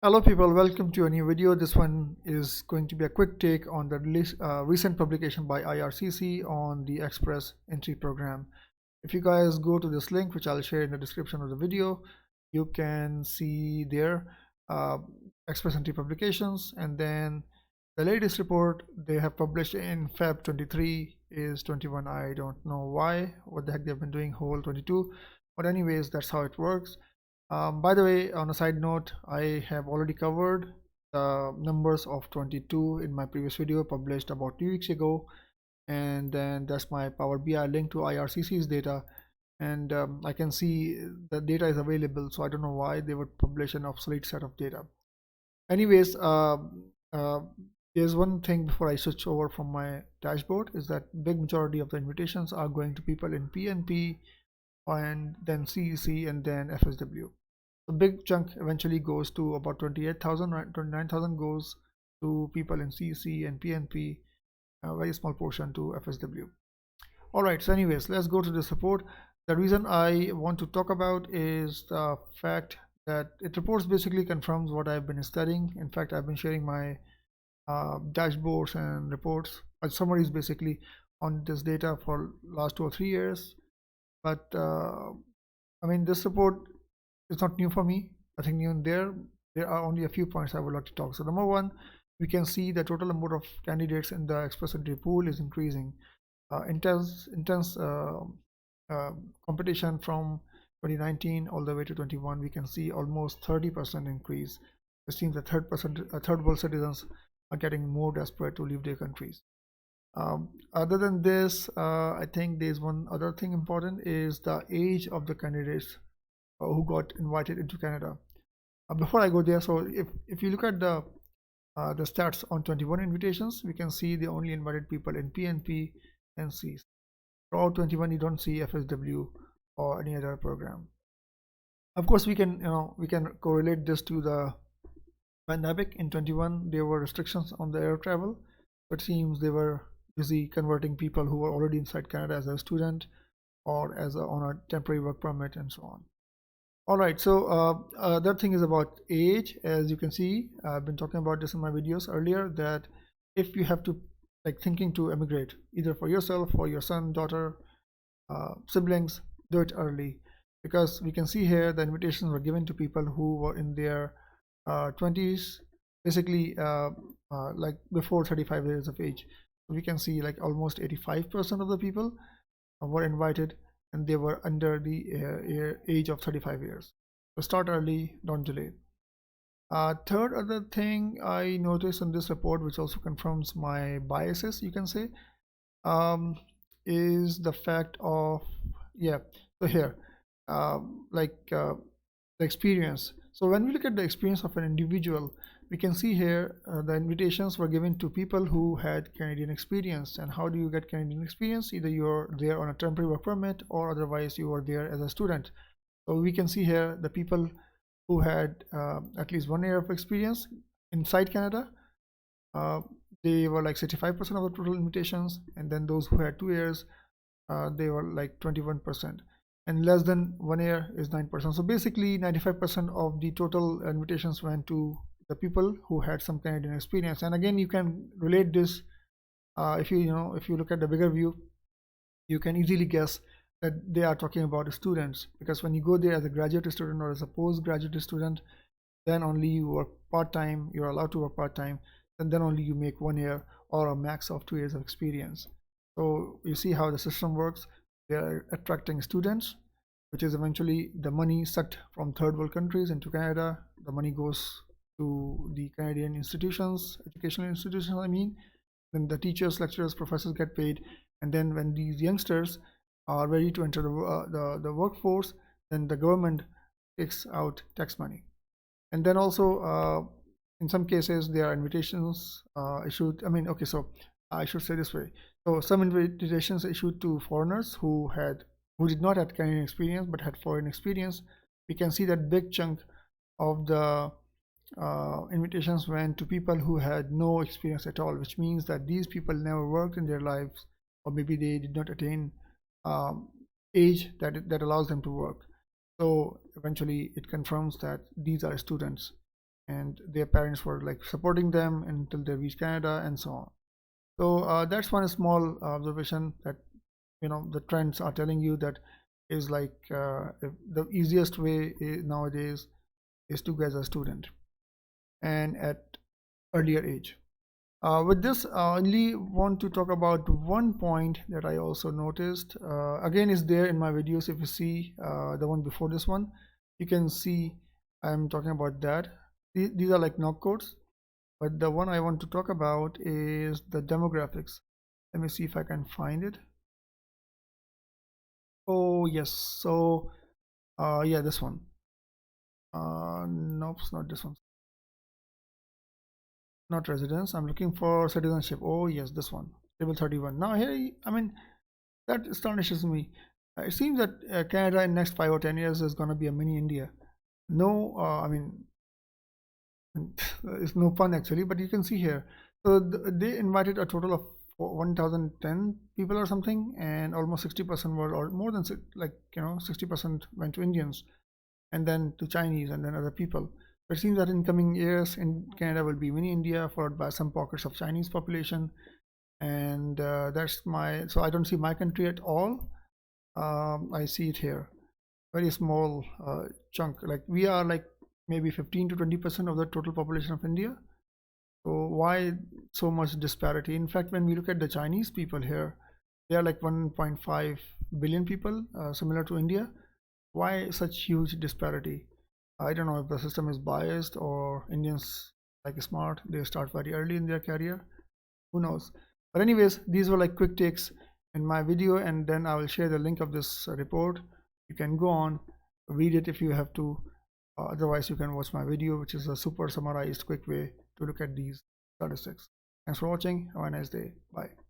Hello people, welcome to a new video. This one is going to be a quick take on the recent publication by IRCC on the Express Entry program. If you guys go to this link, which I'll share in the description of the video, you can see there uh, Express Entry publications, and then the latest report they have published in Feb 23 is 21. I don't know why, what the heck they've been doing whole 22, but anyways, that's how it works. By the way, on a side note, I have already covered the numbers of 22 in my previous video published about 2 weeks ago, and then that's my Power BI link to IRCC's data, and I can see the data is available, so I don't know why they would publish an obsolete set of data. Anyways, uh, there's one thing before I switch over from my dashboard is that big majority of the invitations are going to people in PNP and then CEC and then FSW. The big chunk eventually goes to about 28,000, 29,000 goes to people in CEC and PNP, a very small portion to FSW. Alright, so anyways, let's go to this report. The reason I want to talk about is the fact that it reports basically confirms what I've been studying. In fact, I've been sharing my dashboards and reports, summaries basically on this data for last 2 or 3 years. But I mean, this report is not new for me. Nothing new in there. There are only a few points I would like to talk. So number one, we can see the total number of candidates in the Express Entry pool is increasing. Intense competition from 2019 all the way to 21. We can see almost 30% increase. It seems that third world citizens are getting more desperate to leave their countries. Other than this, I think there's one other thing important is the age of the candidates who got invited into Canada. Before I go there, so if you look at the stats on 21 invitations, we can see they only invited people in PNP and C. Throughout 21, you don't see FSW or any other program. Of course, we can correlate this to the pandemic. In 21, there were restrictions on the air travel, but it seems they were busy converting people who were already inside Canada as a student or as on a temporary work permit and so on. All right, so that thing is about age. As you can see, I've been talking about this in my videos earlier, that if you have to thinking to emigrate either for yourself or your son, daughter, siblings, do it early, because we can see here the invitations were given to people who were in their 20s, basically like before 35 years of age. We can see like almost 85% of the people were invited and they were under the age of 35 years. So start early, don't delay. Third other thing I noticed in this report, which also confirms my biases, you can say, is the fact of, so here, the experience. So when we look at the experience of an individual, we can see here the invitations were given to people who had Canadian experience. And how do you get Canadian experience? Either you're there on a temporary work permit or otherwise you are there as a student. So we can see here the people who had at least 1 year of experience inside Canada, they were like 65% of the total invitations, and then those who had 2 years, they were like 21%, and less than 1 year is 9%. So basically 95% of the total invitations went to the people who had some Canadian experience. And again, you can relate this if you look at the bigger view, you can easily guess that they are talking about students, because when you go there as a graduate student or as a postgraduate student, then only you work part-time, you're allowed to work part-time, and then only you make 1 year or a max of 2 years of experience. So you see how the system works. They are attracting students, which is eventually the money sucked from third world countries into Canada. The money goes to the Canadian institutions, educational institutions, I mean. Then the teachers, lecturers, professors get paid, and then when these youngsters are ready to enter the workforce, then the government takes out tax money. And then also in some cases there are invitations issued, so I should say this way. So some invitations issued to foreigners who did not have Canadian experience but had foreign experience. We can see that big chunk of the invitations went to people who had no experience at all, which means that these people never worked in their lives, or maybe they did not attain age that allows them to work. So eventually it confirms that these are students. and their parents were like supporting them until they reached Canada and so on. So that's one small observation that the trends are telling you that is like the easiest way nowadays is to get a student and at earlier age. With this, I only want to talk about one point that I also noticed. Again, is there in my videos. If you see the one before this one, you can see I'm talking about that. These are like knock codes, but the one I want to talk about is the demographics. Let me see if I can find it. Oh yes, so yeah, this one. Nope, it's not this one. Not residence. I'm looking for citizenship. Oh yes, this one. Table 31. Now here, I mean, that astonishes me. It seems that Canada in next 5 or 10 years is going to be a mini India. No, I mean, it's no pun actually, but you can see here. So they invited a total of 1010 people or something, and almost 60% were, or more than like 60% went to Indians, and then to Chinese, and then other people. But it seems that in coming years, in Canada will be mini India, followed by some pockets of Chinese population, and that's my. So I don't see my country at all. I see it here, very small chunk. Like we are like maybe 15 to 20% of the total population of India. So why so much disparity? In fact, when we look at the Chinese people here, they are like 1.5 billion people, similar to India. Why such huge disparity? I don't know if the system is biased or Indians like smart, they start very early in their career. Who knows? But anyways, these were like quick takes in my video, and then I will share the link of this report. You can go on, read it if you have to. Otherwise, you can watch my video, which is a super summarized quick way to look at these statistics. Thanks for watching. Have a nice day. Bye.